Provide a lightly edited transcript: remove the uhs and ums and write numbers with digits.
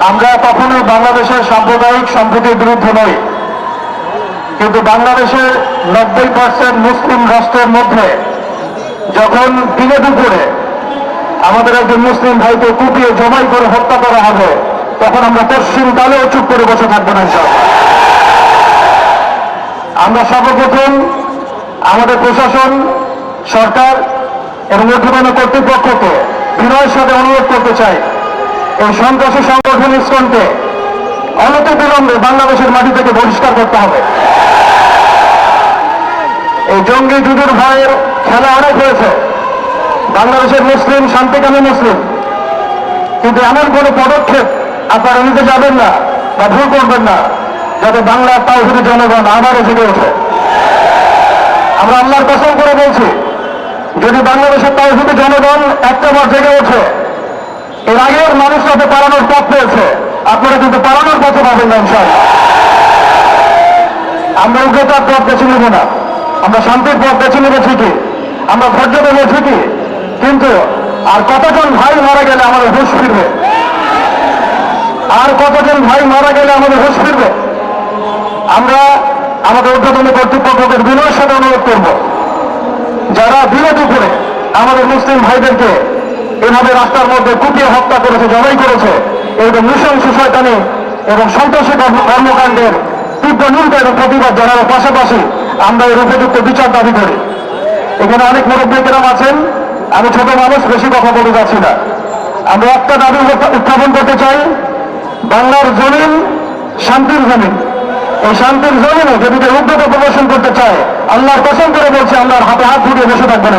আমরা কখনো বাংলাদেশের সাম্প্রদায়িক সম্প্রীতির বিরুদ্ধে নই, কিন্তু বাংলাদেশের 90% মুসলিম রাষ্ট্রের মধ্যে যখন দিনে দুপুরে আমাদের একজন মুসলিম ভাইকে কুপিয়ে জবাই করে হত্যা করা হবে, তখন আমরা পশ্চিম কালেও চুপ করে বসে থাকবো না। আমরা সর্বপ্রথম আমাদের প্রশাসন, সরকার এবং ঊর্ধ্বতন কর্তৃপক্ষকে বিনয়ের সাথে অনুরোধ করতে চাই, এই সন্ত্রাসী সংগঠন ইসকনকে অনতিবিলম্বে বাংলাদেশের মাটি থেকে বহিষ্কার করতে হবে। এই জঙ্গি যুদ্ধের ভয়ের খেলা অনেক হয়েছে। বাংলাদেশের মুসলিম শান্তিকামী মুসলিম, কিন্তু এমন কোনো পদক্ষেপ আপনারা নিতে যাবেন না বা ভুল করবেন না যাতে বাংলার তাওহীদের জনগণ আবারও জেগে ওঠে। আমরা আল্লাহর কসম করে বলছি, যদি বাংলাদেশের তাওহীদের জনগণ একটাবার জেগে ওঠে, এর আগের মানুষরা তো পালানোর পথ পেয়েছে, আপনারা কিন্তু পালানোর পথে পাবেন না ইনশাআল্লাহ। আমরা উগ্রতার পথ বেছে নেব না, আমরা শান্তির পথ বেছে নেব ঠিকই, আমরা ধৈর্য দেবো ঠিকই, কিন্তু আর কতজন ভাই মারা গেলে আমাদের হুঁশ ফিরবে? আর কতজন ভাই মারা গেলে আমাদের হুঁশ ফিরবে? আমরা আমাদের ঊর্ধ্বতন কর্তৃপক্ষকে বিনয়ের সাথে অনুরোধ করব, যারা দিনে দুপুরে আমাদের মুসলিম ভাইদেরকে এভাবে রাস্তার মধ্যে কুপিয়ে হত্যা করেছে, জবাই করেছে, এইরকম নৃশংস শয়তানি এবং সন্ত্রাসী কর্মকাণ্ডের তীব্র নিন্দা এবং প্রতিবাদ জানানোর পাশাপাশি আমরা এর উপযুক্ত বিচার দাবি করি। এখানে অনেক মুরব্বীকেরাম আছেন, আমি ছোট মানুষ, বেশি কথা বলে যাচ্ছি না। আমরা একটা দাবি উত্থাপন করতে চাই, বাংলার জমিন শান্তির জমিন। এই শান্তির জমিনে যদি কেউ উগ্রতা প্রদর্শন করতে চায়, আল্লাহর কসম করে বলছে, আল্লাহর হাতে হাত ধরিয়ে বসে থাকবেন।